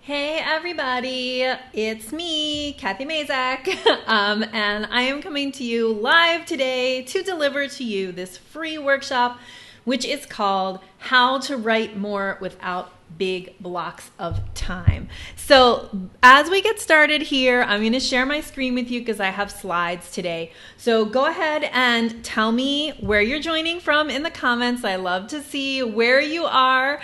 Hey everybody, it's me, Kathy Mazak, and I am coming to you live today to deliver to you this free workshop, which is called How to Write More Without Big Blocks of Time. So as we get started here, I'm going to share my screen with you because I have slides today. So go ahead and tell me where you're joining from in the comments. I love to see where you are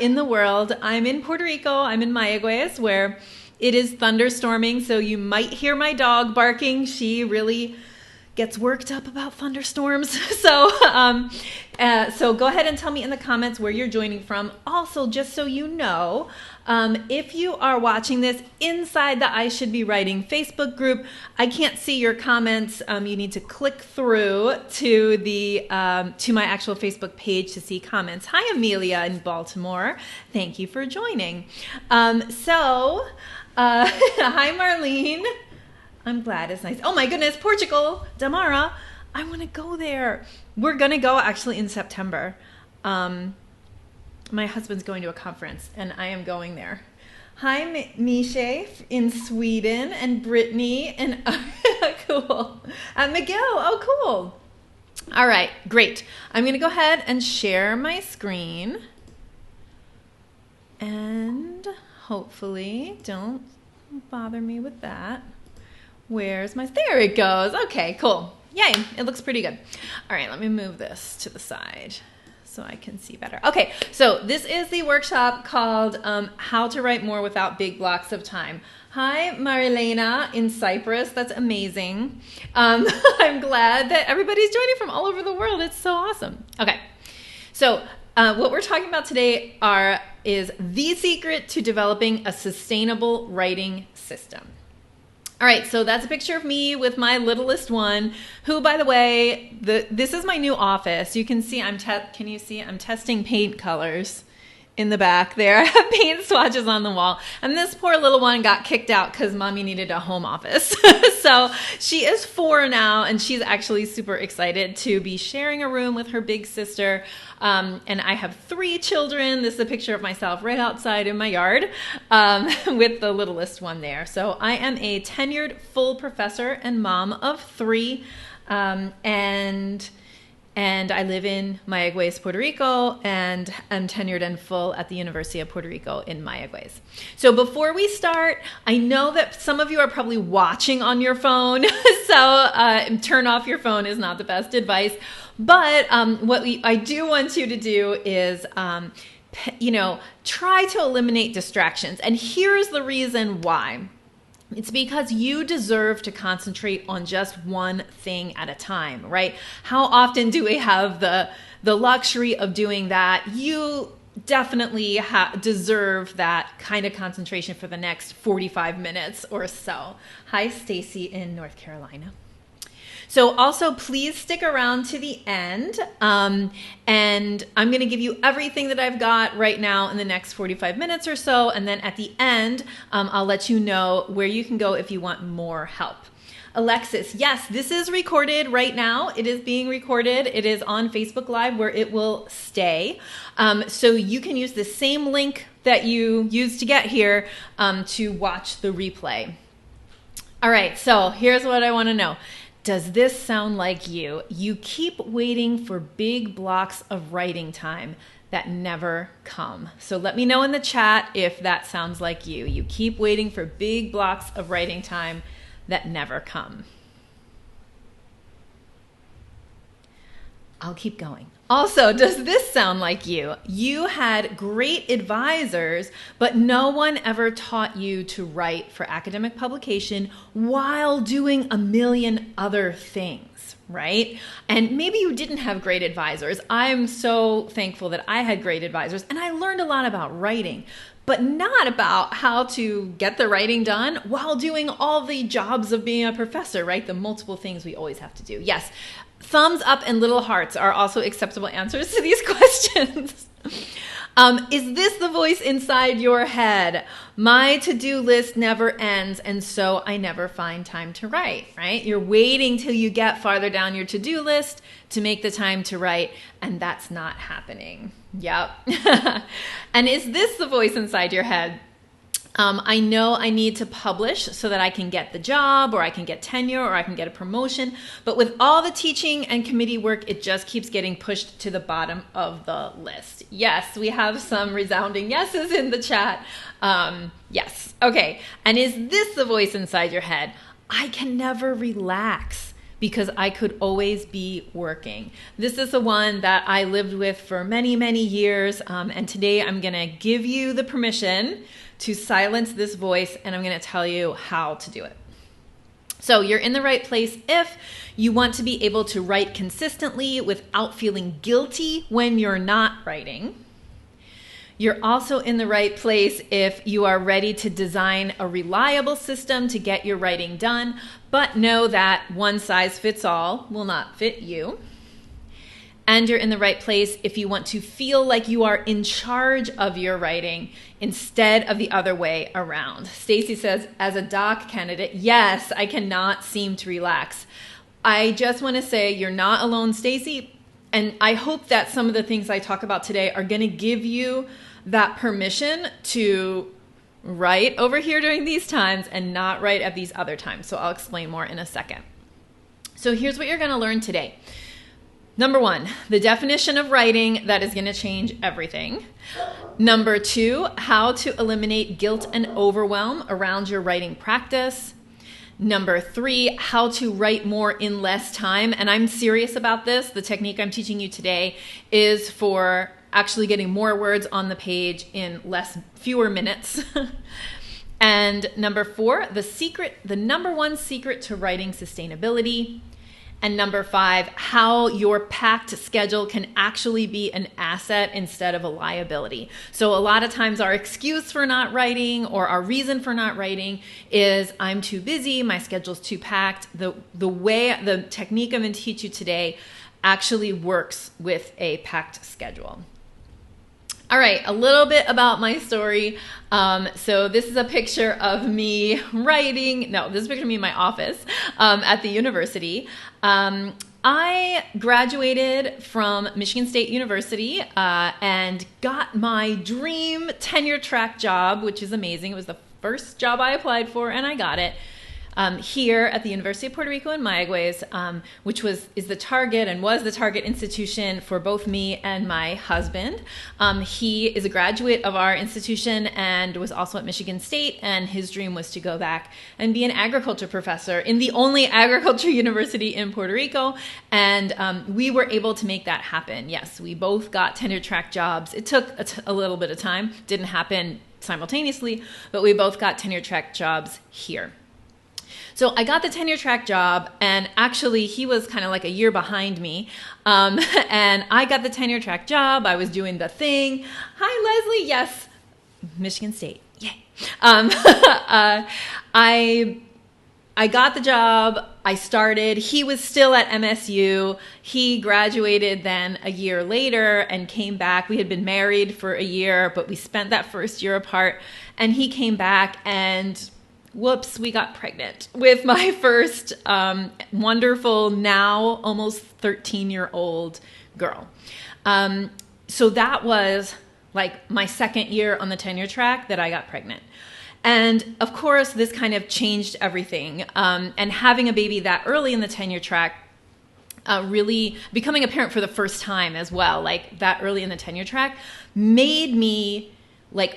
in the world. I'm in Puerto Rico. I'm in Mayaguez, where it is thunderstorming. So you might hear my dog barking. She really gets worked up about thunderstorms. So go ahead and tell me in the comments where you're joining from. Also, just so you know, if you are watching this inside the I Should Be Writing Facebook group, I can't see your comments. You need to click through to the to my actual Facebook page to see comments. Hi, Amelia in Baltimore. Thank you for joining. Hi, Marlene. I'm glad it's nice. Oh my goodness, Portugal, Damara. I want to go there. We're going to go actually in September. My husband's going to a conference and I am going there. Hi, Misha in Sweden, and Brittany and cool. And Miguel. Oh, cool. All right, great. I'm going to go ahead and share my screen. And hopefully, don't bother me with that. Where's my, there it goes. Okay, cool. Yay, it looks pretty good. All right, let me move this to the side so I can see better. Okay, so this is the workshop called How to Write More Without Big Blocks of Time. Hi, Marilena in Cyprus. That's amazing. I'm glad that everybody's joining from all over the world. It's so awesome. Okay, so what we're talking about today is the secret to developing a sustainable writing system. All right, so that's a picture of me with my littlest one, who, by the way, this is my new office. You can see can you see I'm testing paint colors in the back there. I have paint swatches on the wall. And this poor little one got kicked out because mommy needed a home office. So she is 4 now, and she's actually super excited to be sharing a room with her big sister. And I have 3 children. This is a picture of myself right outside in my yard with the littlest one there. So I am a tenured full professor and mom of 3. And I live in Mayaguez, Puerto Rico, and I'm tenured and full at the University of Puerto Rico in Mayaguez. So before we start, I know that some of you are probably watching on your phone, so turn off your phone is not the best advice. But I do want you to do is, try to eliminate distractions. And here's the reason why. It's because you deserve to concentrate on just one thing at a time, right? How often do we have the luxury of doing that? You definitely deserve that kind of concentration for the next 45 minutes or so. Hi, Stacy in North Carolina. So also, please stick around to the end, and I'm going to give you everything that I've got right now in the next 45 minutes or so, and then at the end, I'll let you know where you can go if you want more help. Alexis, yes, this is recorded right now. It is being recorded. It is on Facebook Live where it will stay. So you can use the same link that you used to get here to watch the replay. All right, so here's what I want to know. Does this sound like you? You keep waiting for big blocks of writing time that never come. So let me know in the chat if that sounds like you. You keep waiting for big blocks of writing time that never come. I'll keep going. Also, does this sound like you? You had great advisors, but no one ever taught you to write for academic publication while doing a million other things, right? And maybe you didn't have great advisors. I'm so thankful that I had great advisors, and I learned a lot about writing, but not about how to get the writing done while doing all the jobs of being a professor, right? The multiple things we always have to do. Yes. Thumbs up and little hearts are also acceptable answers to these questions. Is this the voice inside your head? My to-do list never ends, and so I never find time to write, right? You're waiting till you get farther down your to-do list to make the time to write, and that's not happening. Yep. And is this the voice inside your head? I know I need to publish so that I can get the job, or I can get tenure, or I can get a promotion. But with all the teaching and committee work, it just keeps getting pushed to the bottom of the list. Yes, we have some resounding yeses in the chat. Yes. Okay. And is this the voice inside your head? I can never relax because I could always be working. This is the one that I lived with for many, many years. And today I'm going to give you the permission to silence this voice, and I'm going to tell you how to do it. So you're in the right place if you want to be able to write consistently without feeling guilty when you're not writing. You're also in the right place if you are ready to design a reliable system to get your writing done, but know that one size fits all will not fit you. And you're in the right place if you want to feel like you are in charge of your writing instead of the other way around. Stacy says, as a doc candidate, yes, I cannot seem to relax. I just want to say you're not alone, Stacy. And I hope that some of the things I talk about today are going to give you that permission to write over here during these times and not write at these other times. So I'll explain more in a second. So here's what you're going to learn today. Number 1, the definition of writing that is going to change everything. Number 2, how to eliminate guilt and overwhelm around your writing practice. Number 3, how to write more in less time. And I'm serious about this. The technique I'm teaching you today is for actually getting more words on the page in fewer minutes. And number 4, the number 1 secret to writing sustainability. And number 5, how your packed schedule can actually be an asset instead of a liability. So a lot of times our excuse for not writing or our reason for not writing is I'm too busy, my schedule's too packed. The technique I'm going to teach you today actually works with a packed schedule. All right, a little bit about my story. So this is a picture of me writing. No, this is a picture of me in my office at the university. I graduated from Michigan State University and got my dream tenure track job, which is amazing. It was the first job I applied for, and I got it. Here at the University of Puerto Rico in Mayaguez, which is the target and was the target institution for both me and my husband. He is a graduate of our institution and was also at Michigan State, and his dream was to go back and be an agriculture professor in the only agriculture university in Puerto Rico, and we were able to make that happen. Yes, we both got tenure track jobs. It took a little bit of time, didn't happen simultaneously, but we both got tenure track jobs here. So I got the tenure track job, and actually he was kind of like a year behind me. And I got the tenure track job. I was doing the thing. Hi, Leslie. Yes. Michigan State. Yay. I got the job. I started. He was still at MSU. He graduated then a year later and came back. We had been married for a year, but we spent that first year apart. And he came back, and whoops, we got pregnant with my first wonderful, now almost 13-year-old girl. So that was like my second year on the tenure track that I got pregnant. And of course, this kind of changed everything. And having a baby that early in the tenure track, really becoming a parent for the first time as well, like that early in the tenure track,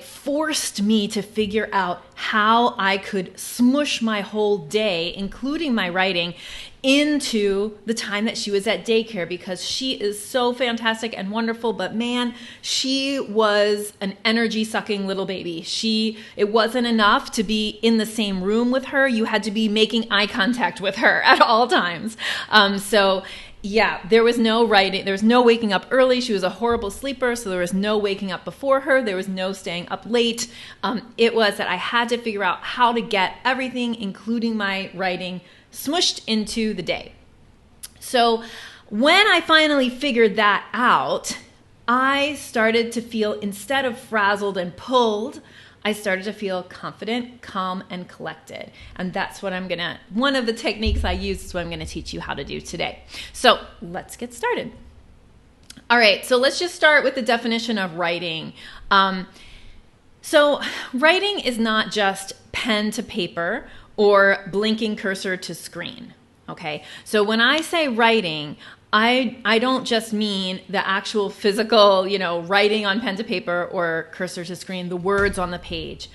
forced me to figure out how I could smush my whole day, including my writing, into the time that she was at daycare, because she is so fantastic and wonderful, but man, she was an energy-sucking little baby. It wasn't enough to be in the same room with her. You had to be making eye contact with her at all times. Yeah, there was no writing. There was no waking up early. She was a horrible sleeper, so there was no waking up before her. There was no staying up late. It was that I had to figure out how to get everything, including my writing, smushed into the day. So when I finally figured that out, I started to feel, instead of frazzled and pulled, I started to feel confident, calm, and collected. And that's what one of the techniques I use is what I'm going to teach you how to do today. So let's get started. All right, so let's just start with the definition of writing. So writing is not just pen to paper or blinking cursor to screen, okay? So when I say writing, I don't just mean the actual physical, writing on pen to paper or cursor to screen, the words on the page.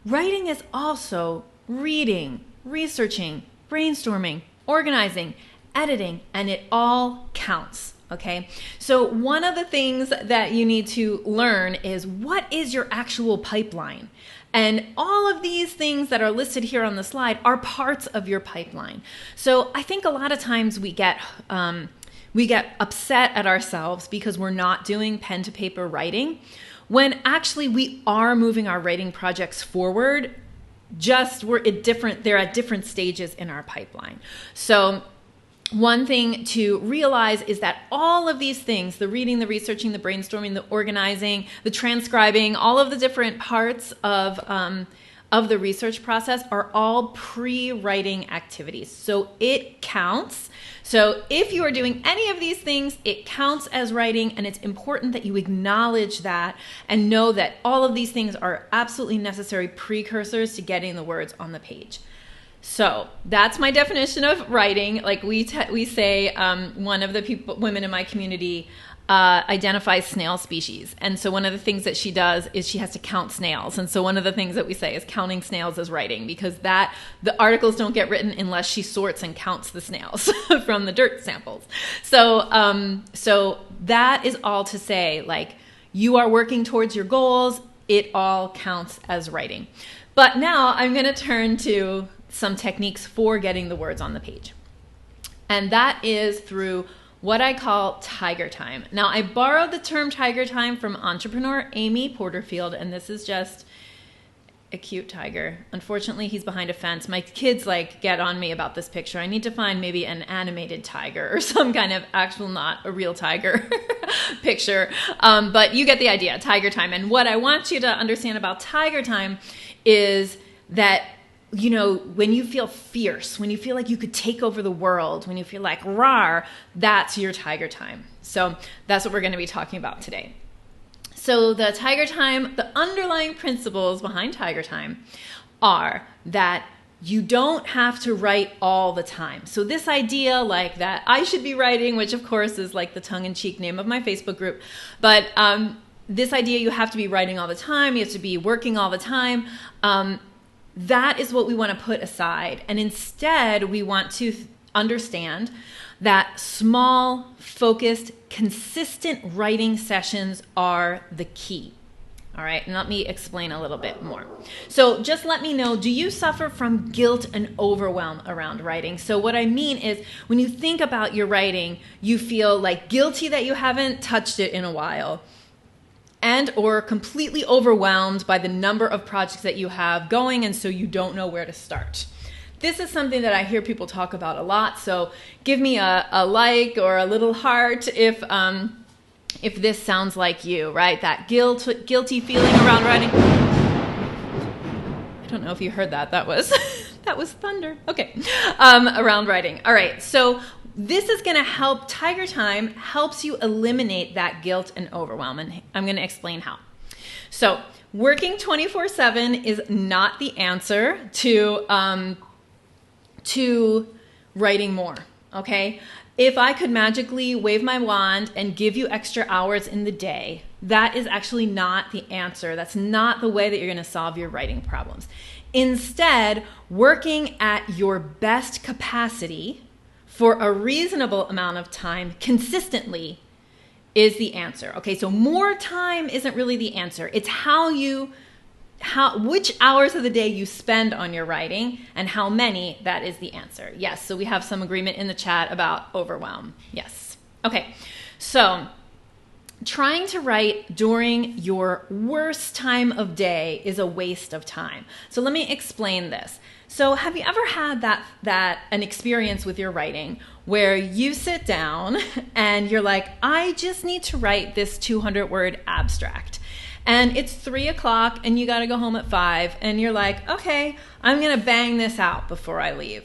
Writing is also reading, researching, brainstorming, organizing, editing, and it all counts. Okay, so one of the things that you need to learn is what is your actual pipeline? And all of these things that are listed here on the slide are parts of your pipeline. So I think a lot of times we get upset at ourselves because we're not doing pen to paper writing, when actually we are moving our writing projects forward. They're at different stages in our pipeline. So one thing to realize is that all of these things, the reading, the researching, the brainstorming, the organizing, the transcribing, all of the different parts of the research process are all pre-writing activities. So it counts. So if you are doing any of these things, it counts as writing, and it's important that you acknowledge that and know that all of these things are absolutely necessary precursors to getting the words on the page. So that's my definition of writing. Like we say, one of the women in my community identifies snail species. And so one of the things that she does is she has to count snails. And so one of the things that we say is counting snails is writing, because the articles don't get written unless she sorts and counts the snails from the dirt samples. So that is all to say, like, you are working towards your goals. It all counts as writing. But now I'm going to turn to some techniques for getting the words on the page. And that is through what I call tiger time. Now, I borrowed the term tiger time from entrepreneur Amy Porterfield, and this is just a cute tiger. Unfortunately, he's behind a fence. My kids get on me about this picture. I need to find maybe an animated tiger or some kind of actual, not a real tiger picture. But you get the idea, tiger time. And what I want you to understand about tiger time is that, when you feel fierce, when you feel like you could take over the world, when you feel like rawr, that's your tiger time. So that's what we're going to be talking about today. So the tiger time, the underlying principles behind tiger time are that you don't have to write all the time. So this idea like that I should be writing, which of course is like the tongue-in-cheek name of my Facebook group, but this idea you have to be writing all the time, you have to be working all the time, that is what we want to put aside. And instead, we want to understand that small, focused, consistent writing sessions are the key. All right, and let me explain a little bit more. So just let me know, do you suffer from guilt and overwhelm around writing? So what I mean is, when you think about your writing, you feel like guilty that you haven't touched it in a while, and or completely overwhelmed by the number of projects that you have going, and so you don't know where to start. This is something that I hear people talk about a lot, so give me a like or a little heart if this sounds like you, right? That guilty feeling around writing. I don't know if you heard that. That was that was thunder. Okay, around writing. All right, so this is going to help. Tiger time helps you eliminate that guilt and overwhelm, and I'm going to explain how. So working 24/7 is not the answer to writing more, okay? If I could magically wave my wand and give you extra hours in the day, that is actually not the answer. That's not the way that you're going to solve your writing problems. Instead, working at your best capacity for a reasonable amount of time consistently is the answer. Okay, so more time isn't really the answer. It's which hours of the day you spend on your writing and how many, that is the answer. Yes, so we have some agreement in the chat about overwhelm. Yes. Okay, so trying to write during your worst time of day is a waste of time. So let me explain this. So have you ever had an experience with your writing where you sit down and you're like, I just need to write this 200-word abstract. And it's 3 o'clock and you got to go home at 5 and you're like, okay, I'm going to bang this out before I leave.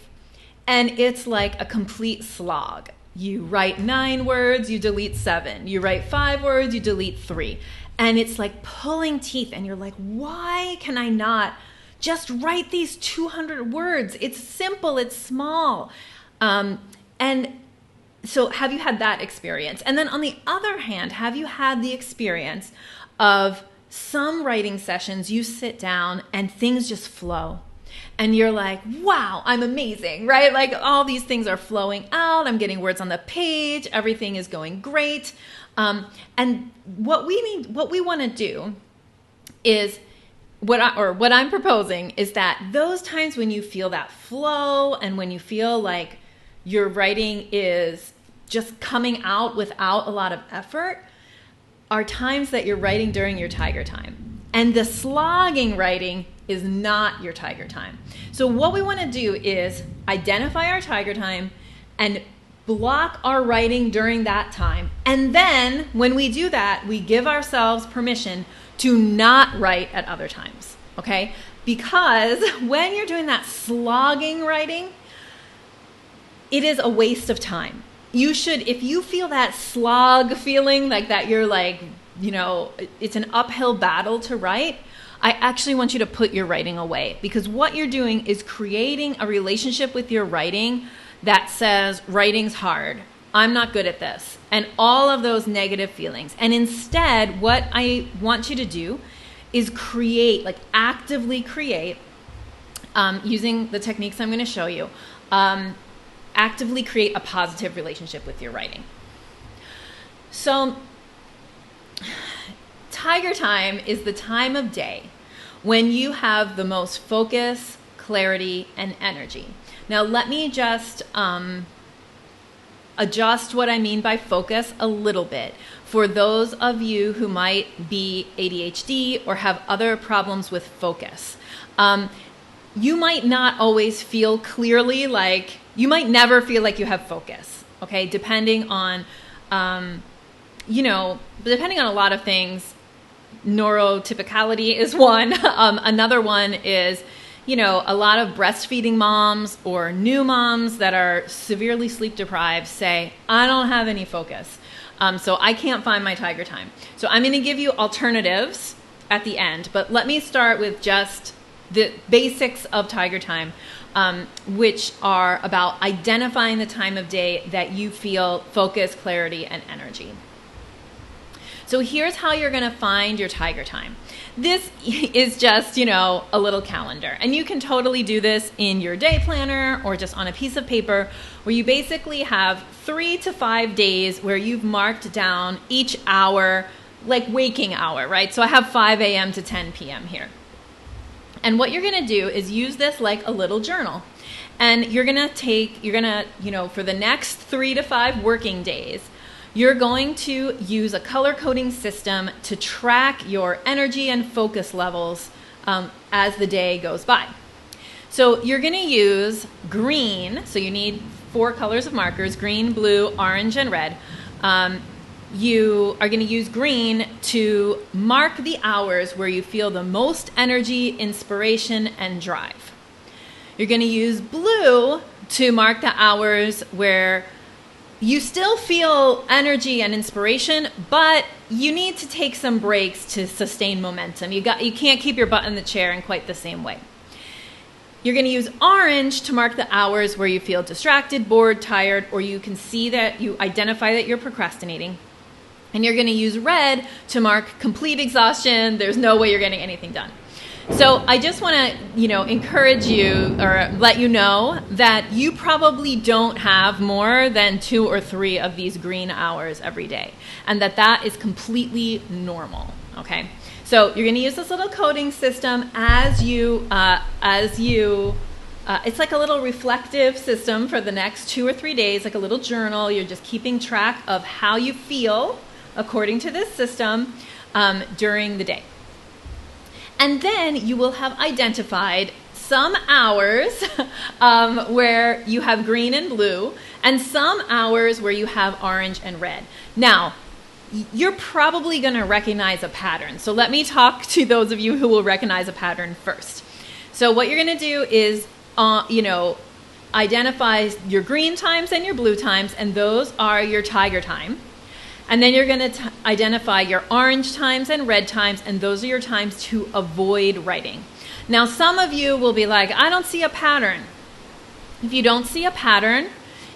And it's like a complete slog. You write 9 words, you delete 7. You write 5 words, you delete 3. and it's like pulling teeth, and you're like, why can I not just write these 200 words? It's simple, it's small. And so have you had that experience? And then on the other hand, have you had the experience of some writing sessions you sit down and things just flow? And you're like, wow, I'm amazing, right? Like all these things are flowing out. I'm getting words on the page. Everything is going great. And what we want to do is what I'm proposing is that those times when you feel that flow and when you feel like your writing is just coming out without a lot of effort are times that you're writing during your tiger time. And the slogging writing is not your tiger time. So what we want to do is identify our tiger time and block our writing during that time. And then when we do that, we give ourselves permission to not write at other times, okay? Because when you're doing that slogging writing, it is a waste of time. You should, if you feel that slog feeling like that, you're like, you know, it's an uphill battle to write, I actually want you to put your writing away, because what you're doing is creating a relationship with your writing that says writing's hard, I'm not good at this, and all of those negative feelings. And instead, what I want you to do is create, like actively create, using the techniques I'm going to show you, actively create a positive relationship with your writing. So tiger time is the time of day when you have the most focus, clarity, and energy. Now let me just adjust what I mean by focus a little bit for those of you who might be ADHD or have other problems with focus. You might not always feel clearly, like you might never feel like you have focus, okay? Depending on, depending on a lot of things. Neurotypicality is one. Another one is, a lot of breastfeeding moms or new moms that are severely sleep deprived say, I don't have any focus. So I can't find my tiger time. So I'm going to give you alternatives at the end, but let me start with just the basics of tiger time, which are about identifying the time of day that you feel focus, clarity, and energy. So here's how you're going to find your tiger time. This is just, a little calendar. And you can totally do this in your day planner or just on a piece of paper, where you basically have 3 to 5 days where you've marked down each hour, like waking hour, right? So I have 5 a.m. to 10 p.m. here. And what you're going to do is use this like a little journal. And you're going to, for the next 3 to 5 working days, you're going to use a color coding system to track your energy and focus levels as the day goes by. So you're going to use green. So you need 4 colors of markers: green, blue, orange, and red. You are going to use green to mark the hours where you feel the most energy, inspiration, and drive. You're going to use blue to mark the hours where you still feel energy and inspiration, but you need to take some breaks to sustain momentum. You can't keep your butt in the chair in quite the same way. You're going to use orange to mark the hours where you feel distracted, bored, tired, or you can see that you identify that you're procrastinating. And you're going to use red to mark complete exhaustion. There's no way you're getting anything done. So I just want to, encourage you or let you know that you probably don't have more than 2 or 3 of these green hours every day, and that is completely normal, okay? So you're going to use this little coding system as you, it's like a little reflective system for the next 2 or 3 days, like a little journal. You're just keeping track of how you feel according to this system during the day. And then you will have identified some hours where you have green and blue, and some hours where you have orange and red. Now, you're probably going to recognize a pattern. So let me talk to those of you who will recognize a pattern first. So what you're going to do is, identify your green times and your blue times, and those are your tiger time. And then you're going to identify your orange times and red times, and those are your times to avoid writing. Now, some of you will be like, I don't see a pattern. If you don't see a pattern,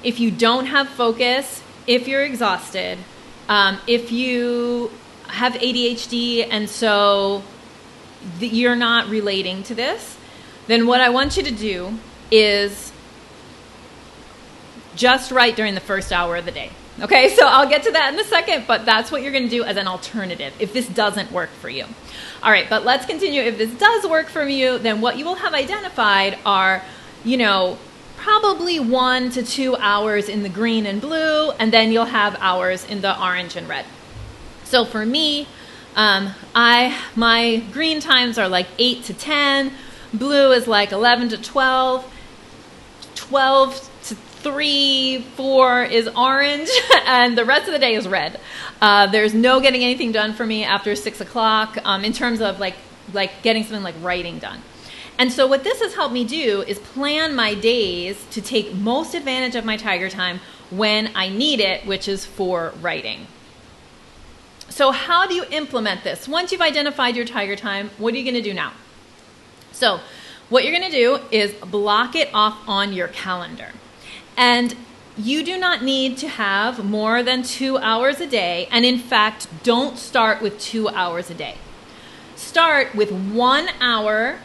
if you don't have focus, if you're exhausted, if you have ADHD and so you're not relating to this, then what I want you to do is just write during the first hour of the day. Okay, so I'll get to that in a second, but that's what you're going to do as an alternative if this doesn't work for you. All right, but let's continue. If this does work for you, then what you will have identified are, probably 1 to 2 hours in the green and blue, and then you'll have hours in the orange and red. So for me, my green times are like 8 to 10, blue is like 11 to 12, 12 to 3, 4 is orange, and the rest of the day is red. There's no getting anything done for me after 6 o'clock in terms of like getting something like writing done. And so what this has helped me do is plan my days to take most advantage of my tiger time when I need it, which is for writing. So how do you implement this? Once you've identified your tiger time, what are you going to do now? So what you're going to do is block it off on your calendar. And you do not need to have more than 2 hours a day. And in fact, don't start with 2 hours a day. Start with 1 hour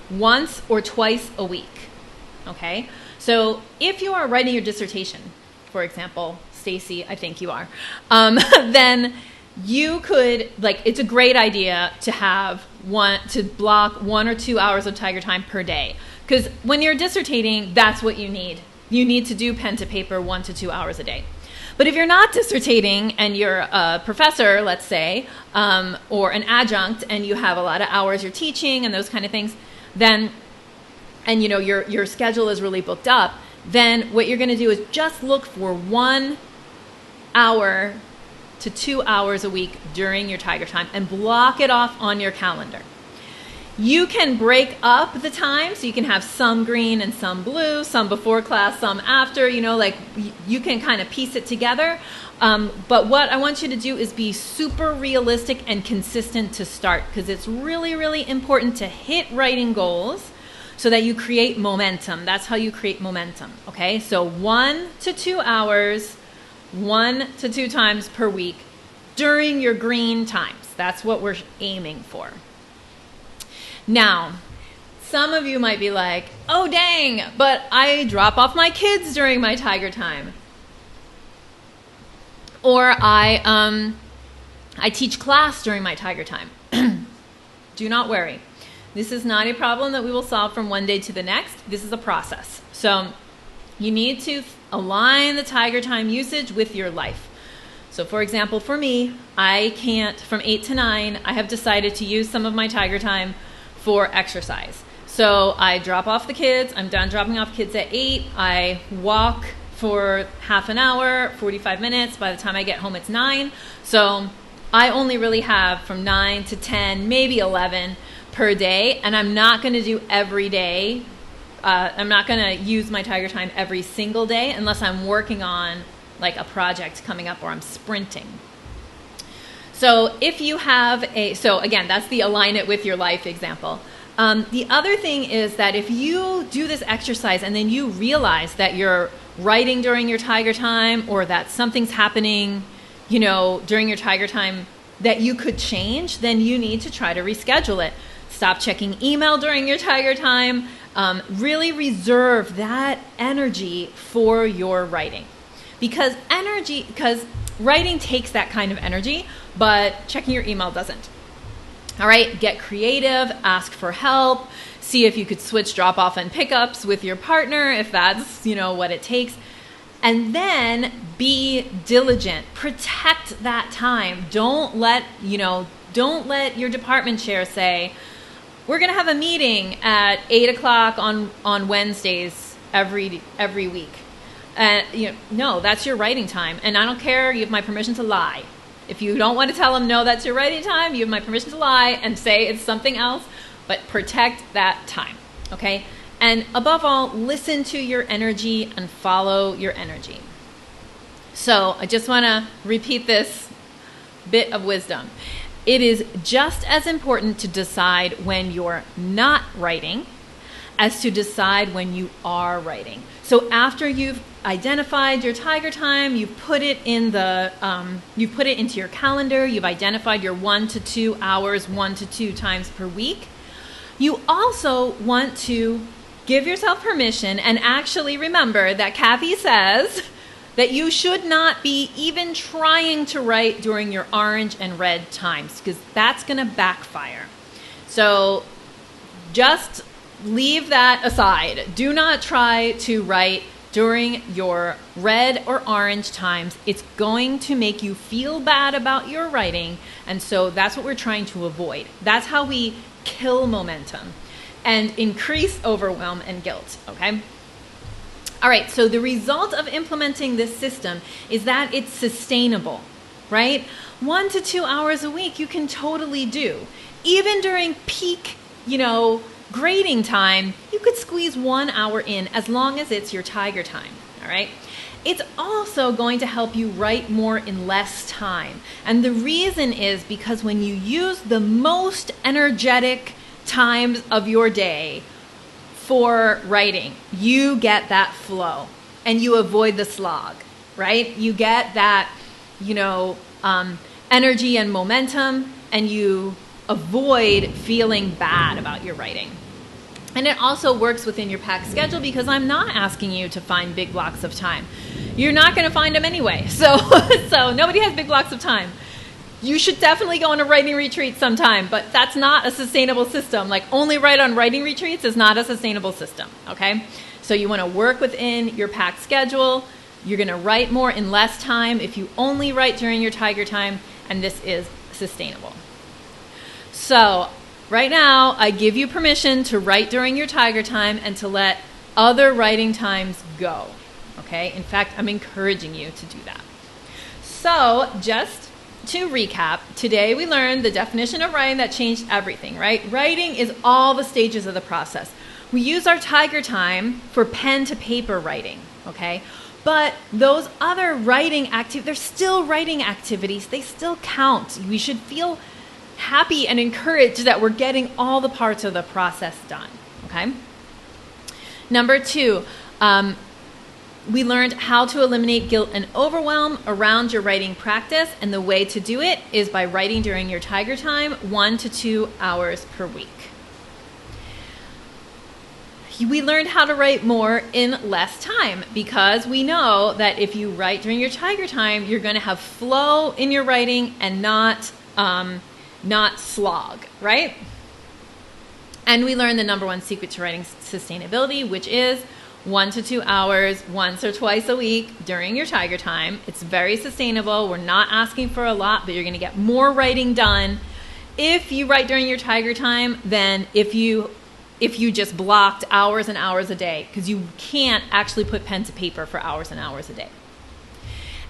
once or twice a week. Okay? So if you are writing your dissertation, for example, Stacy, I think you are, then you could, it's a great idea to block 1 or 2 hours of tiger time per day. Because when you're dissertating, that's what you need. You need to do pen to paper 1 to 2 hours a day. But if you're not dissertating and you're a professor, let's say, or an adjunct, and you have a lot of hours you're teaching and those kind of things, then, and your schedule is really booked up, then what you're going to do is just look for 1 hour to 2 hours a week during your tiger time and block it off on your calendar. You can break up the time, so you can have some green and some blue, some before class, some after, you can kind of piece it together. But what I want you to do is be super realistic and consistent to start, because it's really, really important to hit writing goals so that you create momentum. That's how you create momentum, okay? So 1 to 2 hours, 1 to 2 times per week during your green times. That's what we're aiming for. Now, some of you might be like, oh dang, but I drop off my kids during my tiger time. Or I teach class during my tiger time. Do not worry. This is not a problem that we will solve from one day to the next. This is a process. So you need to align the tiger time usage with your life. So for example, for me, I can't, from 8 to 9, I have decided to use some of my tiger time for exercise. So I drop off the kids. I'm done dropping off kids at 8. I walk for half an hour, 45 minutes. By the time I get home, it's 9. So I only really have from 9 to 10, maybe 11 per day. And I'm not going to do every day. I'm not going to use my tiger time every single day unless I'm working on like a project coming up or I'm sprinting. So if you have so again, that's the align it with your life example. The other thing is that if you do this exercise and then you realize that you're writing during your tiger time or that something's happening, during your tiger time that you could change, then you need to try to reschedule it. Stop checking email during your tiger time. Really reserve that energy for your writing. Because writing takes that kind of energy, but checking your email doesn't. All right, get creative, ask for help, see if you could switch drop-off and pickups with your partner, if that's, what it takes. And then be diligent. Protect that time. Don't let your department chair say, we're going to have a meeting at 8 o'clock on Wednesdays every week. No, that's your writing time. And I don't care, you have my permission to lie. If you don't want to tell them, no, that's your writing time, you have my permission to lie and say it's something else, but protect that time, okay? And above all, listen to your energy and follow your energy. So I just want to repeat this bit of wisdom. It is just as important to decide when you're not writing as to decide when you are writing. So after you've identified your tiger time, you've put it into your calendar, you've identified your 1 to 2 hours, 1 to 2 times per week. You also want to give yourself permission and actually remember that Kathy says that you should not be even trying to write during your orange and red times, because that's going to backfire. So just leave that aside. Do not try to write during your red or orange times. It's going to make you feel bad about your writing, and so that's what we're trying to avoid. That's how we kill momentum and increase overwhelm and guilt, okay? All right, so the result of implementing this system is that it's sustainable, right? 1 to 2 hours a week you can totally do. Even during peak, grading time, you could squeeze 1 hour in as long as it's your tiger time, all right? It's also going to help you write more in less time. And the reason is because when you use the most energetic times of your day for writing, you get that flow and you avoid the slog, right? You get that, energy and momentum, and you avoid feeling bad about your writing. And it also works within your packed schedule because I'm not asking you to find big blocks of time. You're not going to find them anyway. So nobody has big blocks of time. You should definitely go on a writing retreat sometime, but that's not a sustainable system. Like, only write on writing retreats is not a sustainable system, okay? So you want to work within your packed schedule. You're going to write more in less time if you only write during your tiger time, and this is sustainable. So right now, I give you permission to write during your tiger time and to let other writing times go, okay? In fact, I'm encouraging you to do that. So just to recap, today we learned the definition of writing that changed everything, right? Writing is all the stages of the process. We use our tiger time for pen to paper writing, okay? But those other writing activities, they're still writing activities. They still count. We should feel happy and encouraged that we're getting all the parts of the process done, okay? Number 2, we learned how to eliminate guilt and overwhelm around your writing practice, and the way to do it is by writing during your tiger time 1 to 2 hours per week. We learned how to write more in less time because we know that if you write during your tiger time, you're going to have flow in your writing and not slog, right? And we learned the number 1 secret to writing sustainability, which is 1 to 2 hours, once or twice a week during your tiger time. It's very sustainable. We're not asking for a lot, but you're going to get more writing done if you write during your tiger time than if you just blocked hours and hours a day, because you can't actually put pen to paper for hours and hours a day.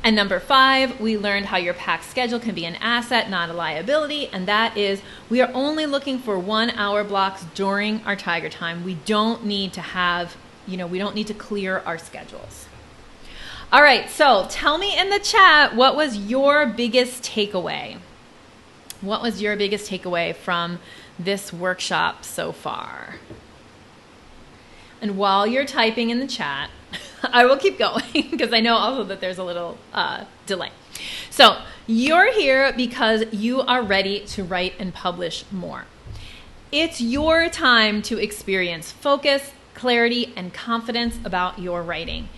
And number 5, we learned how your packed schedule can be an asset, not a liability, and that is we are only looking for 1 hour blocks during our tiger time. We don't need to have, we don't need to clear our schedules. All right, so tell me in the chat, what was your biggest takeaway? What was your biggest takeaway from this workshop so far? And while you're typing in the chat, I will keep going because I know also that there's a little delay. So you're here because you are ready to write and publish more. It's your time to experience focus, clarity, and confidence about your writing,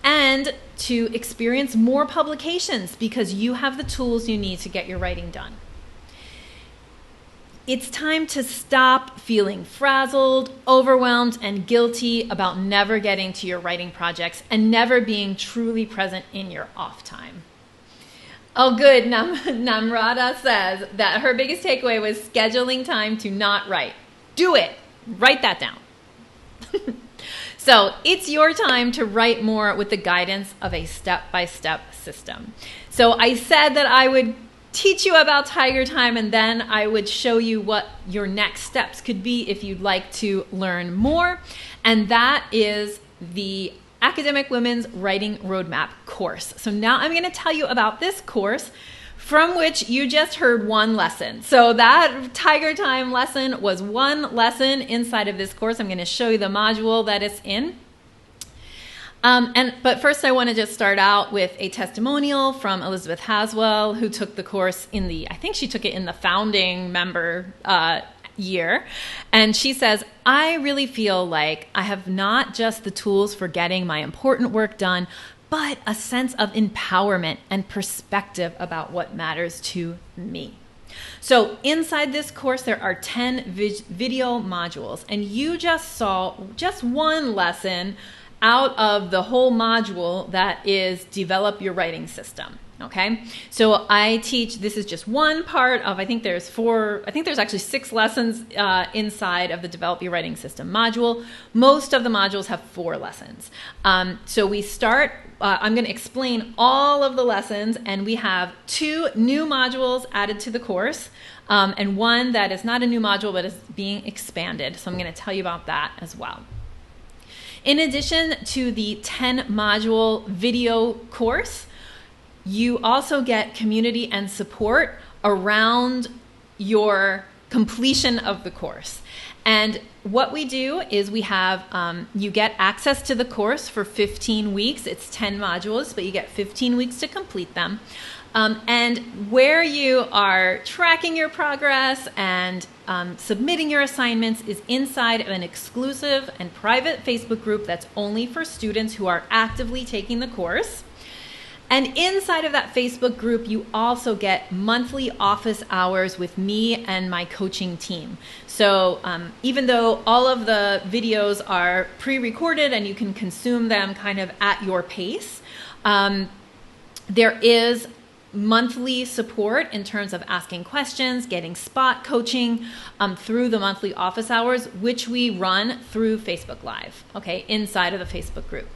and to experience more publications because you have the tools you need to get your writing done. It's time to stop feeling frazzled, overwhelmed, and guilty about never getting to your writing projects and never being truly present in your off time. Oh, good. Namrata says that her biggest takeaway was scheduling time to not write. Do it. Write that down. So it's your time to write more with the guidance of a step-by-step system. So I said that I would teach you about tiger time, and then I would show you what your next steps could be if you'd like to learn more. And that is the Academic Women's Writing Roadmap course. So now I'm going to tell you about this course from which you just heard one lesson. So that Tiger Time lesson was one lesson inside of this course. I'm going to show you the module that it's in. But first I want to just start out with a testimonial from Elizabeth Haswell, who took the course I think she took it in the founding member year. And she says, I really feel like I have not just the tools for getting my important work done, but a sense of empowerment and perspective about what matters to me. So inside this course, there are 10 video modules, and you just saw just one lesson out of the whole module that is develop your writing system. Okay, so I teach, this is just one part of, I think there's actually 6 lessons inside of the develop your writing system module. Most of the modules have 4 lessons. So we start, I'm going to explain all of the lessons, and we have 2 new modules added to the course, and one that is not a new module but is being expanded. So I'm going to tell you about that as well. In addition to the 10 module video course, you also get community and support around your completion of the course. And what we do is we have, you get access to the course for 15 weeks. It's 10 modules, but you get 15 weeks to complete them. And where you are tracking your progress and submitting your assignments is inside of an exclusive and private Facebook group that's only for students who are actively taking the course. And inside of that Facebook group, you also get monthly office hours with me and my coaching team. So even though all of the videos are pre-recorded and you can consume them kind of at your pace, there is monthly support in terms of asking questions, getting spot coaching through the monthly office hours, which we run through Facebook Live, okay, inside of the Facebook group.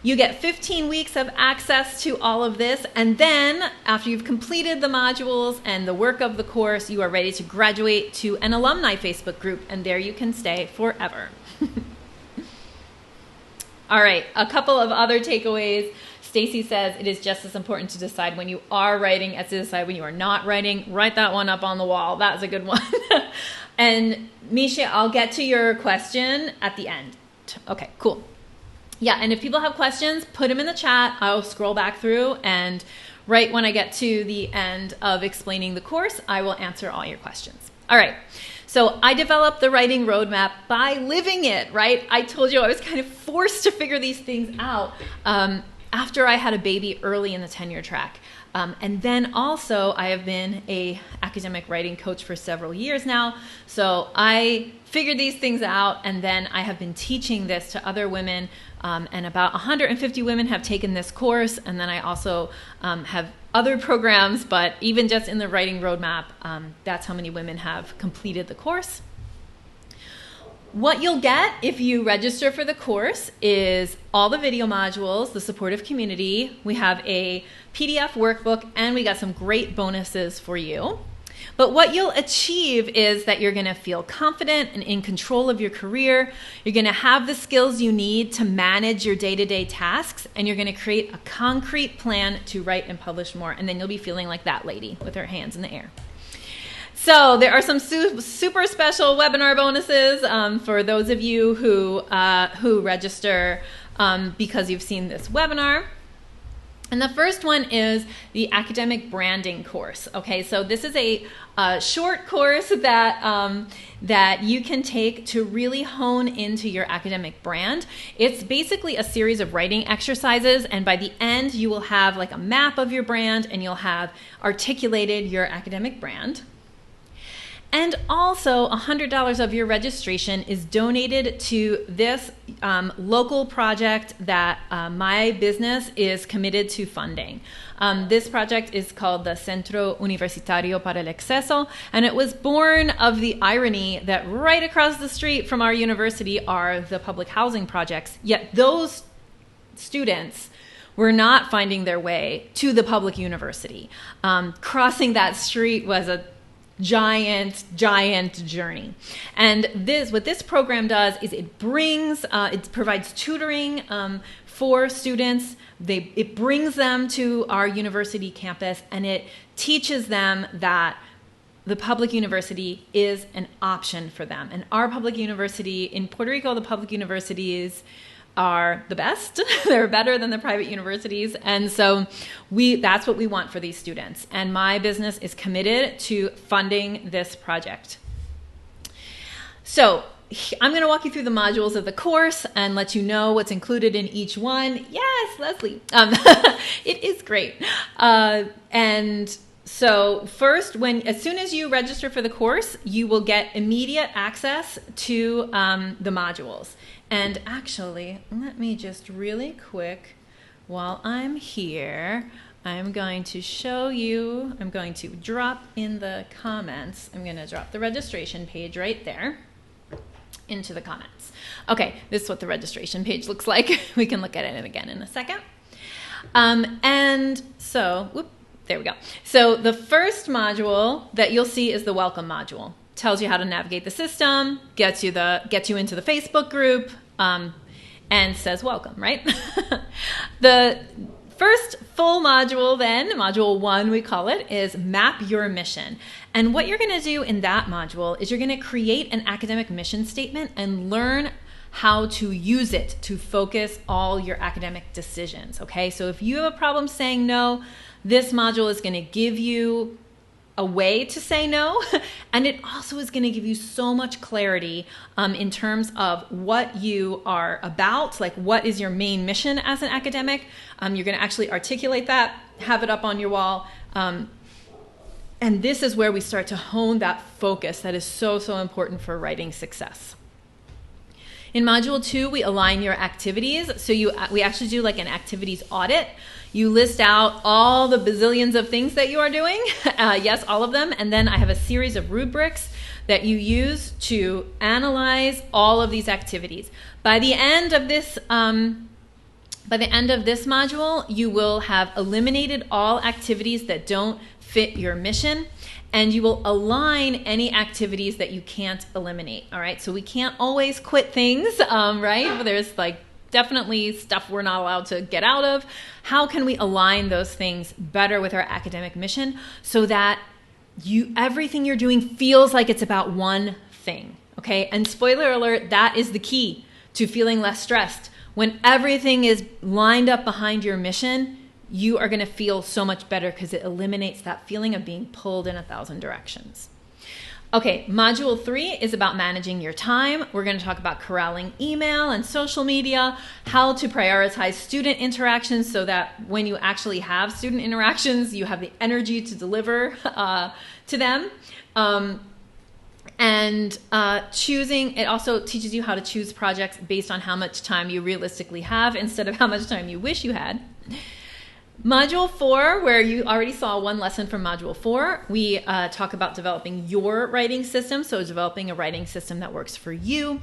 You get 15 weeks of access to all of this, and then after you've completed the modules and the work of the course, you are ready to graduate to an alumni Facebook group, and there you can stay forever. All right, a couple of other takeaways. Stacy says it is just as important to decide when you are writing as to decide when you are not writing. Write that one up on the wall. That's a good one. And Misha, I'll get to your question at the end. Okay, cool. Yeah, and if people have questions, put them in the chat. I'll scroll back through, and right when I get to the end of explaining the course, I will answer all your questions. All right, so I developed the writing roadmap by living it, right? I told you I was kind of forced to figure these things out after I had a baby early in the tenure track. And then also I have been a academic writing coach for several years now. So I figured these things out, and then I have been teaching this to other women, and about 150 women have taken this course. And then I also have other programs, but even just in the writing roadmap, that's how many women have completed the course. What you'll get if you register for the course is all the video modules, the supportive community. We have a PDF workbook, and we got some great bonuses for you. But what you'll achieve is that you're going to feel confident and in control of your career. You're going to have the skills you need to manage your day-to-day tasks, and you're going to create a concrete plan to write and publish more. And then you'll be feeling like that lady with her hands in the air. So there are some super special webinar bonuses for those of you who register because you've seen this webinar. And the first one is the academic branding course. Okay, so this is a short course that you can take to really hone into your academic brand. It's basically a series of writing exercises, and by the end you will have like a map of your brand, and you'll have articulated your academic brand. And also, $100 of your registration is donated to this local project that my business is committed to funding. This project is called the Centro Universitario para el Acceso, and it was born of the irony that right across the street from our university are the public housing projects, yet those students were not finding their way to the public university. Crossing that street was a giant journey. And what this program does is it provides tutoring for students. It brings them to our university campus, and it teaches them that the public university is an option for them. And our public university in Puerto Rico, the public universities are the best. They're better than the private universities. And so that's what we want for these students. And my business is committed to funding this project. So I'm going to walk you through the modules of the course and let you know what's included in each one. Yes, Leslie. It is great. And so first, as soon as you register for the course, you will get immediate access to the modules. And actually, let me just really quick, while I'm here, I'm going to show you, I'm going to drop in the comments, I'm going to drop the registration page right there into the comments. Okay, this is what the registration page looks like. We can look at it again in a second. And so, there we go. So the first module that you'll see is the welcome module. Tells you how to navigate the system, gets you into the Facebook group, and says welcome, right? The first full module then, module 1 we call it, is map your mission. And what you're going to do in that module is you're going to create an academic mission statement and learn how to use it to focus all your academic decisions, okay? So if you have a problem saying no, this module is going to give you a way to say no, and it also is going to give you so much clarity in terms of what you are about, like what is your main mission as an academic. You're going to actually articulate that, have it up on your wall, and this is where we start to hone that focus that is so, so important for writing success. In module 2, we align your activities. So we actually do like an activities audit. You list out all the bazillions of things that you are doing. Yes, all of them. And then I have a series of rubrics that you use to analyze all of these activities. By the end of this module, you will have eliminated all activities that don't fit your mission, and you will align any activities that you can't eliminate. All right, so we can't always quit things, right? There's like definitely stuff we're not allowed to get out of. How can we align those things better with our academic mission so that everything you're doing feels like it's about one thing, okay? And spoiler alert, that is the key to feeling less stressed. When everything is lined up behind your mission, you are going to feel so much better because it eliminates that feeling of being pulled in 1,000 directions. Okay, module 3 is about managing your time. We're going to talk about corralling email and social media, how to prioritize student interactions so that when you actually have student interactions, you have the energy to deliver to them. It also teaches you how to choose projects based on how much time you realistically have instead of how much time you wish you had. Module 4, where you already saw one lesson from Module 4, we talk about developing your writing system, so developing a writing system that works for you.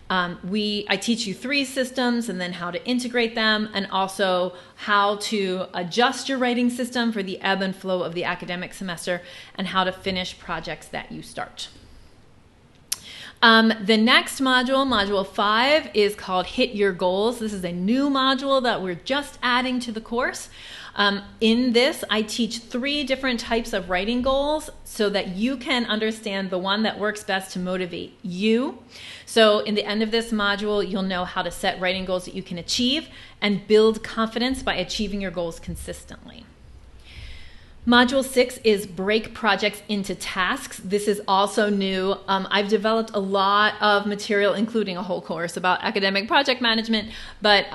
I teach you 3 systems and then how to integrate them, and also how to adjust your writing system for the ebb and flow of the academic semester, and how to finish projects that you start. The next module, module 5, is called Hit Your Goals. This is a new module that we're just adding to the course. In this, I teach 3 different types of writing goals so that you can understand the one that works best to motivate you. So in the end of this module, you'll know how to set writing goals that you can achieve and build confidence by achieving your goals consistently. Module 6 is break projects into tasks. This is also new. I've developed a lot of material, including a whole course about academic project management, but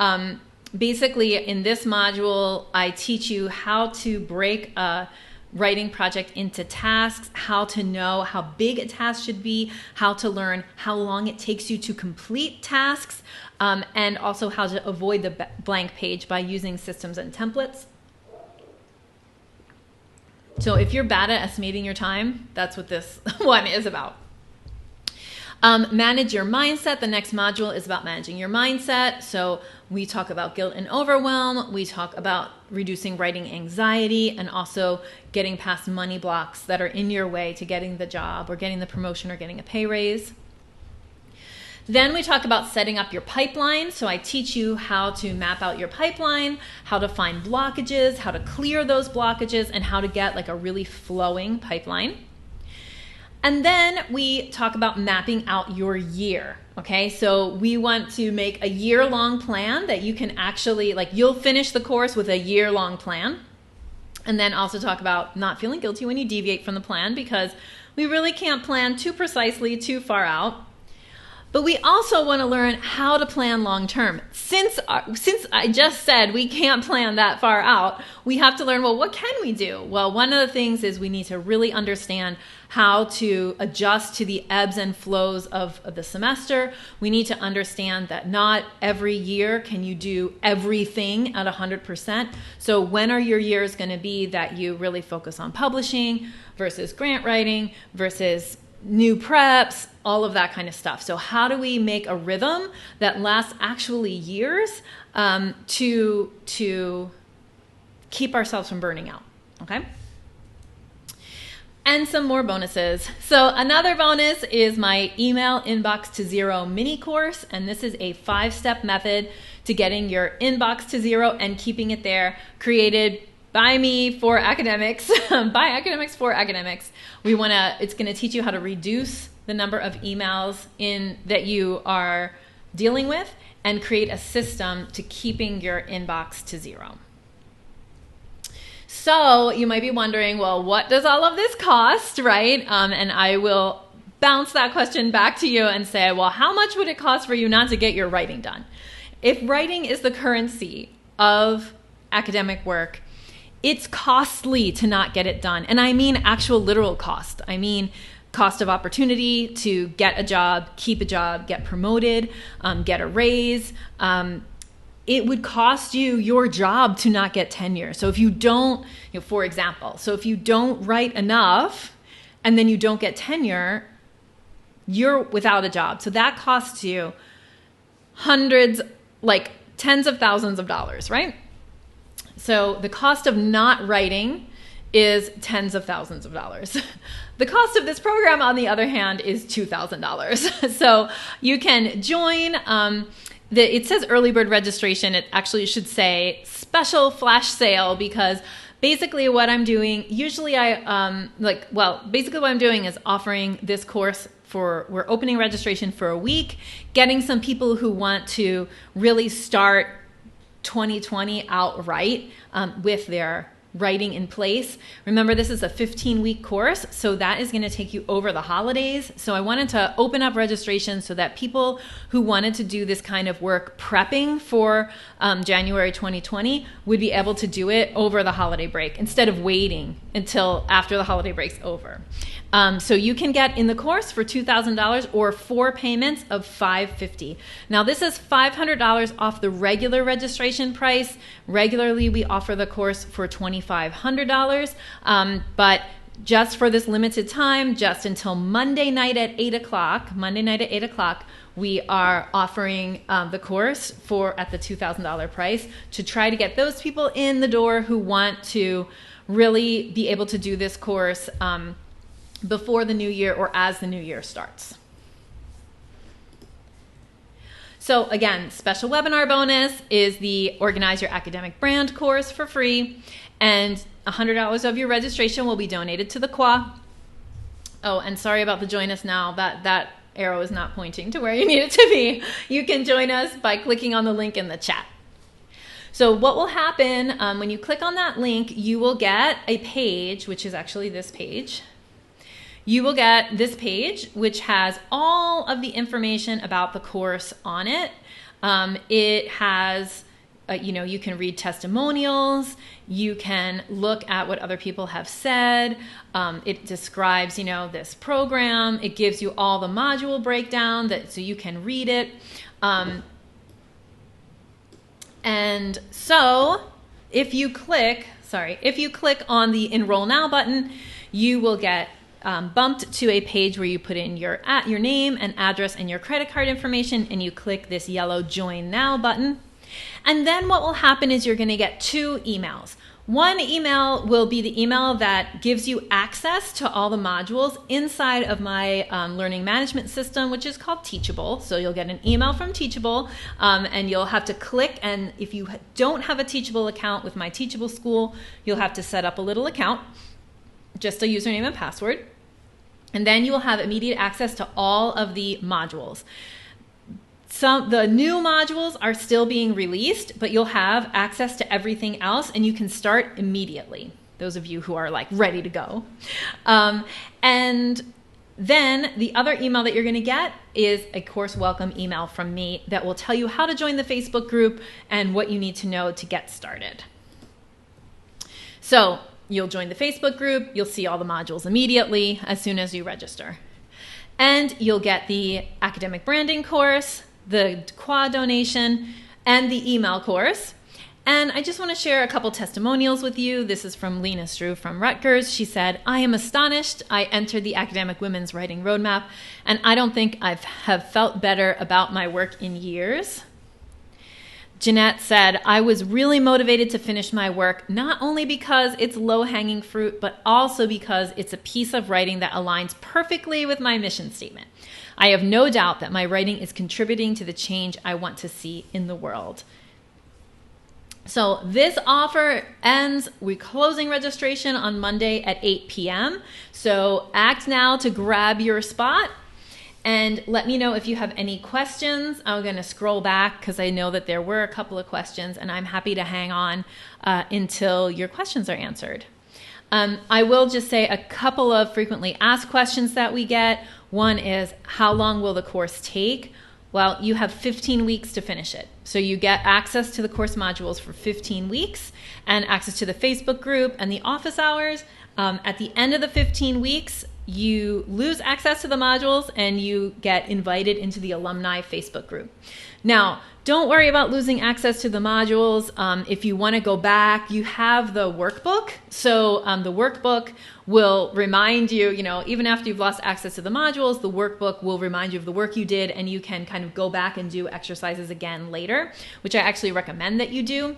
basically in this module, I teach you how to break a writing project into tasks, how to know how big a task should be, how to learn how long it takes you to complete tasks, and also how to avoid the blank page by using systems and templates. So if you're bad at estimating your time, that's what this one is about. Manage your mindset. The next module is about managing your mindset. So we talk about guilt and overwhelm. We talk about reducing writing anxiety and also getting past money blocks that are in your way to getting the job or getting the promotion or getting a pay raise. Then we talk about setting up your pipeline. So I teach you how to map out your pipeline, how to find blockages, how to clear those blockages, and how to get like a really flowing pipeline. And then we talk about mapping out your year. Okay, so we want to make a year-long plan that you can actually, like, you'll finish the course with a year-long plan. And then also talk about not feeling guilty when you deviate from the plan, because we really can't plan too precisely, too far out. But we also want to learn how to plan long term. Since I just said we can't plan that far out, we have to learn, well, what can we do? Well, one of the things is we need to really understand how to adjust to the ebbs and flows of the semester. We need to understand that not every year can you do everything at 100%. So when are your years going to be that you really focus on publishing versus grant writing versus new preps, all of that kind of stuff. So how do we make a rhythm that lasts actually years to keep ourselves from burning out, okay? And some more bonuses. So another bonus is my email inbox to zero mini course. And this is a 5-step method to getting your inbox to zero and keeping it there, created by me for academics, by academics for academics. It's going to teach you how to reduce the number of emails that you are dealing with and create a system to keeping your inbox to zero. So you might be wondering, well, what does all of this cost, right? And I will bounce that question back to you and say, well, how much would it cost for you not to get your writing done? If writing is the currency of academic work, it's costly to not get it done. And I mean actual literal cost. I mean cost of opportunity to get a job, keep a job, get promoted, get a raise. It would cost you your job to not get tenure. So if you don't, for example, if you don't write enough and then you don't get tenure, you're without a job. So that costs you hundreds, like tens of thousands of dollars, right? So the cost of not writing is tens of thousands of dollars. The cost of this program, on the other hand, is $2,000. So you can join. It says early bird registration. It actually should say special flash sale, because basically what I'm doing, basically what I'm doing is offering this course we're opening registration for a week, getting some people who want to really start 2020 outright with their writing in place. Remember, this is a 15-week course, so that is going to take you over the holidays. So I wanted to open up registration so that people who wanted to do this kind of work prepping for January 2020 would be able to do it over the holiday break instead of waiting until after the holiday break's over. So you can get in the course for $2,000 or 4 payments of $550. Now this is $500 off the regular registration price. Regularly we offer the course for $2,500, but just for this limited time, just until Monday night at 8 o'clock, we are offering the course at the $2,000 price to try to get those people in the door who want to really be able to do this course before the new year or as the new year starts. So again, special webinar bonus is the Organize Your Academic Brand course for free, and $100 of your registration will be donated to the QA. Oh, and sorry about the join us now. That arrow is not pointing to where you need it to be. You can join us by clicking on the link in the chat. So what will happen when you click on that link, you will get a page, which is actually this page. You will get this page, which has all of the information about the course on it. It has, you can read testimonials. You can look at what other people have said. It describes, this program. It gives you all the module breakdown so you can read it. And so if you click on the Enroll Now button, you will get bumped to a page where you put in your name and address and your credit card information, and you click this yellow Join Now button. And then what will happen is you're going to get 2 emails. One email will be the email that gives you access to all the modules inside of my learning management system, which is called Teachable. So you'll get an email from Teachable, and you'll have to click. And if you don't have a Teachable account with my Teachable school, you'll have to set up a little account, just a username and password. And then you will have immediate access to all of the modules. The new modules are still being released, but you'll have access to everything else, and you can start immediately. Those of you who are like ready to go. And then the other email that you're going to get is a course welcome email from me that will tell you how to join the Facebook group and what you need to know to get started. So you'll join the Facebook group. You'll see all the modules immediately as soon as you register. And you'll get the academic branding course, the quad donation, and the email course. And I just want to share a couple testimonials with you. This is from Lena Struve from Rutgers. She said, "I am astonished. I entered the Academic Women's Writing Roadmap, and I don't think I have felt better about my work in years." Jeanette said, "I was really motivated to finish my work, not only because it's low-hanging fruit, but also because it's a piece of writing that aligns perfectly with my mission statement. I have no doubt that my writing is contributing to the change I want to see in the world." So this offer ends. We're closing registration on Monday at 8 p.m. So act now to grab your spot. And let me know if you have any questions. I'm going to scroll back because I know that there were a couple of questions, and I'm happy to hang on until your questions are answered. I will just say a couple of frequently asked questions that we get. One is, how long will the course take? Well, you have 15 weeks to finish it. So you get access to the course modules for 15 weeks and access to the Facebook group and the office hours. At the end of the 15 weeks, you lose access to the modules and you get invited into the alumni Facebook group. Now, don't worry about losing access to the modules. If you want to go back, you have the workbook. So the workbook will remind you, even after you've lost access to the modules, the workbook will remind you of the work you did, and you can kind of go back and do exercises again later, which I actually recommend that you do.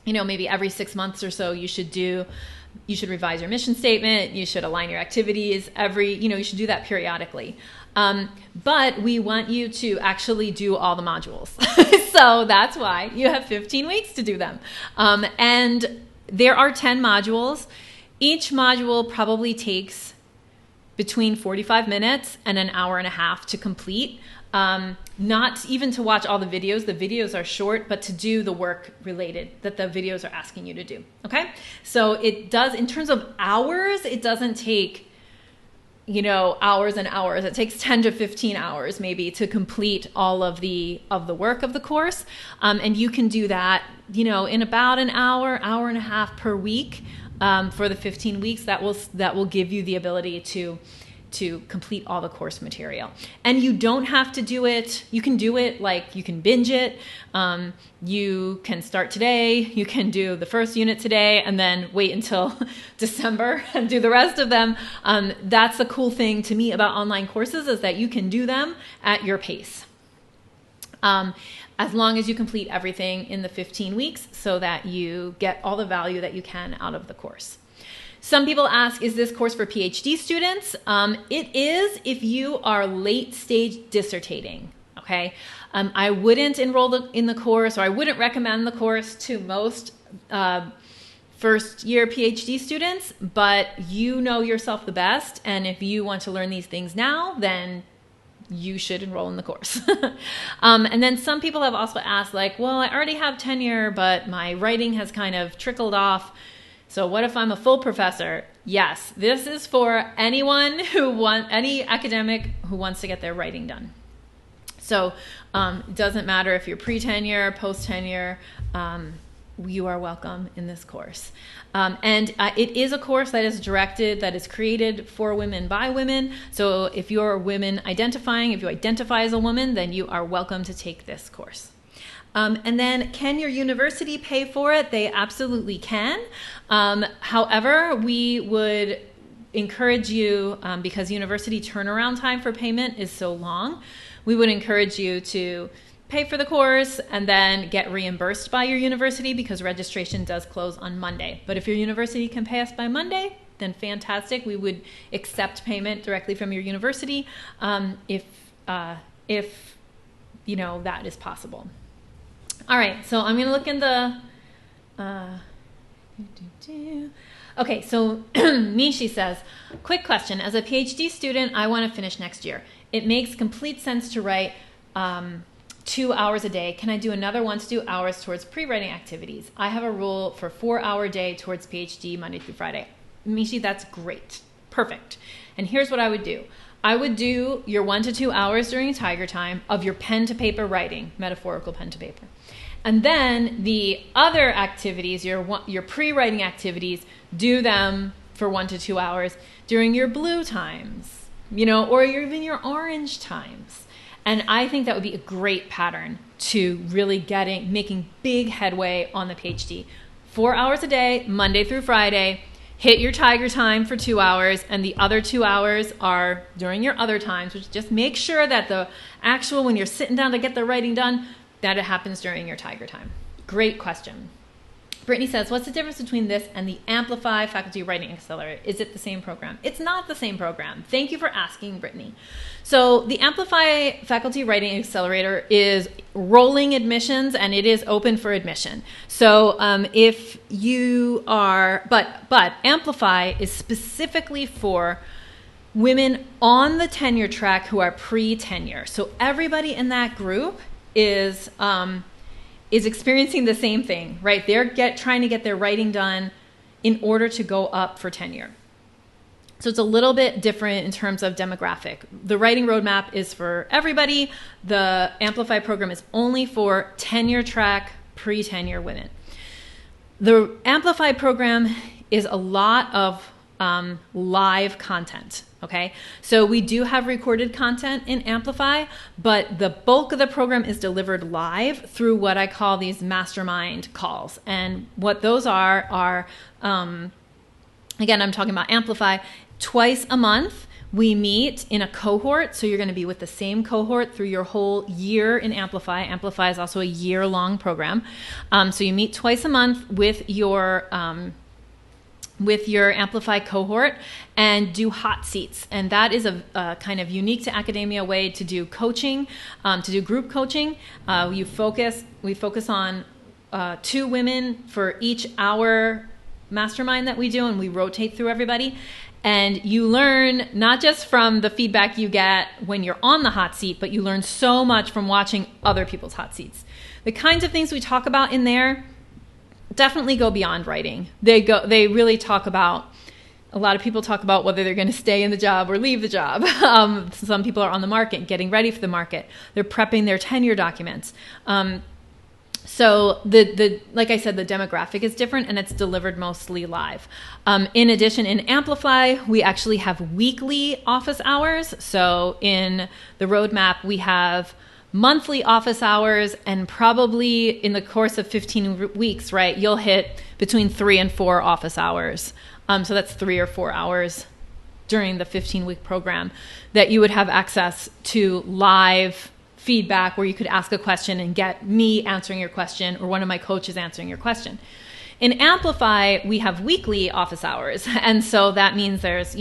Maybe every 6 months or so you should revise your mission statement. You should align your activities you should do that periodically. But we want you to actually do all the modules. So that's why you have 15 weeks to do them. And there are 10 modules. Each module probably takes between 45 minutes and an hour and a half to complete. Not even to watch all the videos. The videos are short, but to do the work related that the videos are asking you to do. Okay? So it does, in terms of hours, it doesn't take, hours and hours. It takes 10 to 15 hours maybe to complete all of the work of the course. And you can do that, in about an hour and a half per week, for the 15 weeks. That will give you the ability to complete all the course material. And you don't have to do it. You can do it you can binge it. You can start today. You can do the first unit today and then wait until December and do the rest of them. That's the cool thing to me about online courses, is that you can do them at your pace. As long as you complete everything in the 15 weeks so that you get all the value that you can out of the course. Some people ask, is this course for PhD students? It is if you are late stage dissertating, okay? I wouldn't enroll in the course, or I wouldn't recommend the course to most first year PhD students, but you know yourself the best, and if you want to learn these things now, then you should enroll in the course. And then some people have also asked, well, I already have tenure, but my writing has kind of trickled off. So what if I'm a full professor? Yes, this is for anyone any academic who wants to get their writing done. So it doesn't matter if you're pre-tenure, post-tenure, you are welcome in this course. And it is a course that is created for women by women. So if you're if you identify as a woman, then you are welcome to take this course. And then, can your university pay for it? They absolutely can. However, we would encourage you, because university turnaround time for payment is so long, we would encourage you to pay for the course and then get reimbursed by your university, because registration does close on Monday. But if your university can pay us by Monday, then fantastic. We would accept payment directly from your university if you know that is possible. All right, so I'm going to look in the okay, so Mishi says, quick question. As a PhD student, I want to finish next year. It makes complete sense to write 2 hours a day. Can I do another 1 to 2 hours towards pre-writing activities? I have a rule for 4-hour day towards PhD Monday through Friday. Mishi, that's great. Perfect. And here's what I would do. I would do your 1 to 2 hours during tiger time of your pen to paper writing, metaphorical pen to paper. And then the other activities, your pre-writing activities, do them for 1 to 2 hours during your blue times, you know, or even your orange times. And I think that would be a great pattern to really making big headway on the PhD. 4 hours a day, Monday through Friday. Hit your tiger time for 2 hours, and the other 2 hours are during your other times, which just make sure that the actual, when you're sitting down to get the writing done, that it happens during your tiger time. Great question. Brittany says, what's the difference between this and the Amplify Faculty Writing Accelerator? Is it the same program? It's not the same program. Thank you for asking, Brittany. So the Amplify Faculty Writing Accelerator is rolling admissions, and it is open for admission. So if you are, but Amplify is specifically for women on the tenure track who are pre-tenure. So everybody in that group is experiencing the same thing, right? They're trying to get their writing done in order to go up for tenure. So it's a little bit different in terms of demographic. The writing roadmap is for everybody. The Amplify program is only for tenure track, pre-tenure women. The Amplify program is a lot of live content. Okay, so we do have recorded content in Amplify, but the bulk of the program is delivered live through what I call these mastermind calls. And what those are again, I'm talking about Amplify. Twice a month, we meet in a cohort. So you're going to be with the same cohort through your whole year in Amplify. Amplify is also a year-long program. So you meet twice a month with your Amplify cohort and do hot seats. And that is a kind of unique to academia way to do coaching, to do group coaching. We focus on 2 women for each hour mastermind that we do, and we rotate through everybody. And you learn not just from the feedback you get when you're on the hot seat, but you learn so much from watching other people's hot seats. The kinds of things we talk about in there definitely go beyond writing. They really talk about, a lot of people talk about whether they're going to stay in the job or leave the job. Some people are on the market, getting ready for the market. They're prepping their tenure documents. So like I said, the demographic is different, and it's delivered mostly live. In addition, in Amplify, we actually have weekly office hours. So in the roadmap, we have monthly office hours, and probably in the course of 15 weeks, right, you'll hit between 3 and 4 office hours. So that's 3 or 4 hours during the 15-week program that you would have access to live feedback, where you could ask a question and get me answering your question or one of my coaches answering your question. In Amplify, we have weekly office hours. And so that means there's,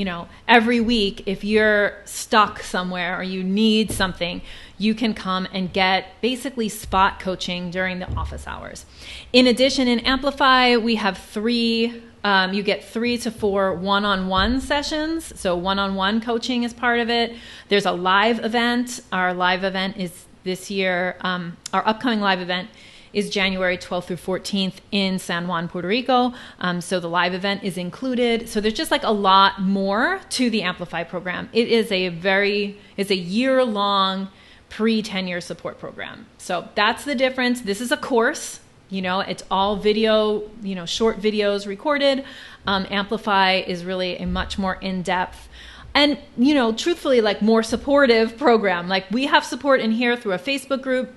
every week, if you're stuck somewhere or you need something, you can come and get basically spot coaching during the office hours. In addition, in Amplify, we have you get 3 to 4 one-on-one sessions. So one-on-one coaching is part of it. There's a live event. Our live event is this year, our upcoming live event is January 12th through 14th in San Juan, Puerto Rico. So the live event is included. So there's just like a lot more to the Amplify program. It is it's a year-long pre-tenure support program. So that's the difference. This is a course. It's all video, short videos recorded. Amplify is really a much more in-depth and, truthfully, like more supportive program. Like we have support in here through a Facebook group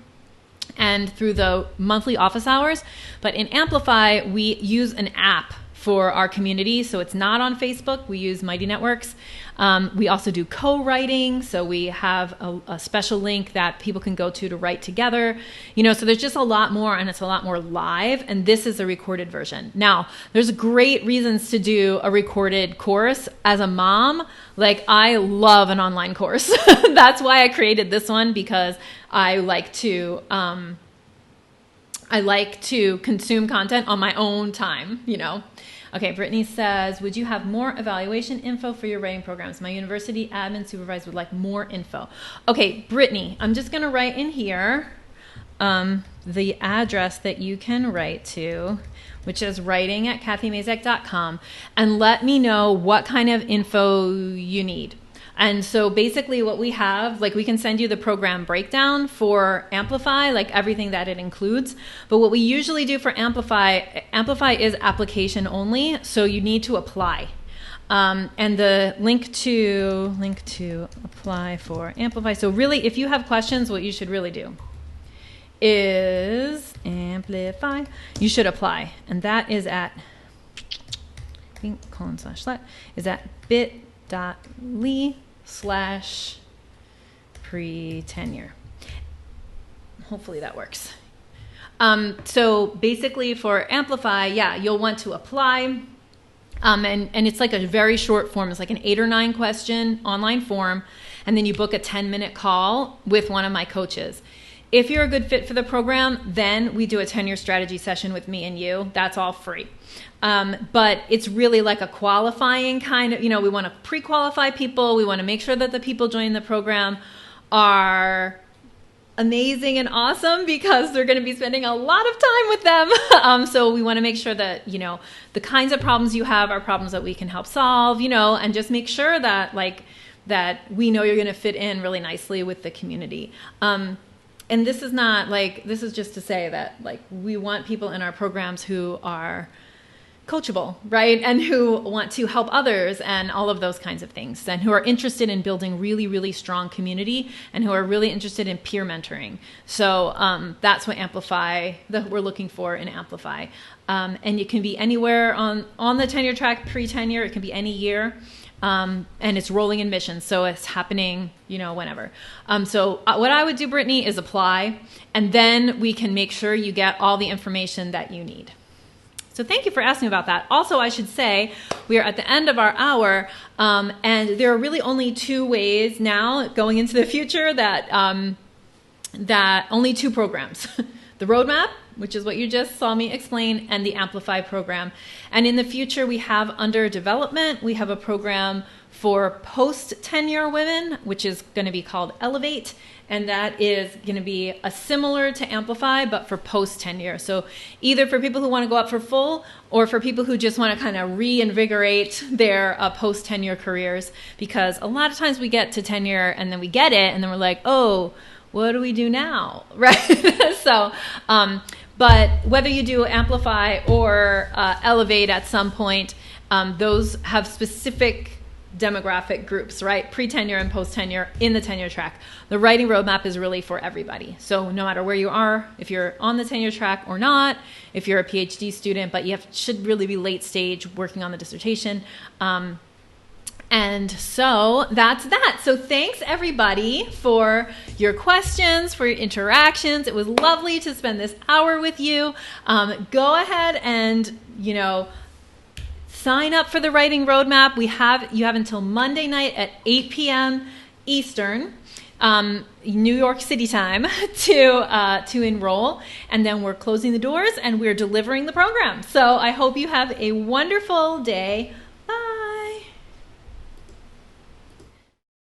and through the monthly office hours. But in Amplify, we use an app for our community. So it's not on Facebook. We use Mighty Networks. We also do co-writing. So we have a special link that people can go to write together. So there's just a lot more, and it's a lot more live. And this is a recorded version. Now, there's great reasons to do a recorded course. As a mom, like, I love an online course. That's why I created this one, because I like to consume content on my own time, Okay, Brittany says, would you have more evaluation info for your writing programs? My university admin supervisor would like more info. Okay, Brittany, I'm just going to write in here the address that you can write to, which is writing@kathymazak.com, and let me know what kind of info you need. And so basically what we have, like, we can send you the program breakdown for Amplify, like everything that it includes. But what we usually do for Amplify is application only. So you need to apply. And the link to apply for Amplify. So really, if you have questions, what you should really do is Amplify. You should apply. And that is at, is at bit.ly/pre-tenure. Hopefully that works. So basically for Amplify, you'll want to apply. And it's like a very short form. It's like an 8 or 9 question online form. And then you book a 10-minute call with one of my coaches. If you're a good fit for the program, then we do a tenure strategy session with me and you. That's all free. But it's really like a qualifying kind of, we want to pre-qualify people. We want to make sure that the people joining the program are amazing and awesome, because they're going to be spending a lot of time with them. So we want to make sure that, the kinds of problems you have are problems that we can help solve, and just make sure that that we know you're going to fit in really nicely with the community. And this is not this is just to say that we want people in our programs who are coachable, right? And who want to help others and all of those kinds of things, and who are interested in building really, really strong community, and who are really interested in peer mentoring. So that's what we're looking for in Amplify. And it can be anywhere on the tenure track, pre-tenure. It can be any year. And it's rolling admissions, so it's happening, whenever. So what I would do, Brittany, is apply, and then we can make sure you get all the information that you need. So thank you for asking about that. Also, I should say, we are at the end of our hour, and there are really only 2 ways now going into the future that only 2 programs. The roadmap, which is what you just saw me explain, and the Amplify program. And in the future, we have under development, we have a program for post-tenure women, which is going to be called Elevate. And that is going to be similar to Amplify, but for post-tenure. So either for people who want to go up for full, or for people who just want to kind of reinvigorate their post-tenure careers. Because a lot of times we get to tenure and then we get it, and then we're like, oh, what do we do now? Right? So, but whether you do Amplify or Elevate at some point, those have specific demographic groups, right? Pre-tenure and post-tenure in the tenure track. The writing roadmap is really for everybody. So no matter where you are, if you're on the tenure track or not, if you're a PhD student, but should really be late stage working on the dissertation. And so that's that. So thanks everybody for your questions, for your interactions. It was lovely to spend this hour with you. Go ahead and, sign up for the writing roadmap. You have until Monday night at 8 p.m. Eastern, New York City time, to enroll. And then we're closing the doors and we're delivering the program. So I hope you have a wonderful day.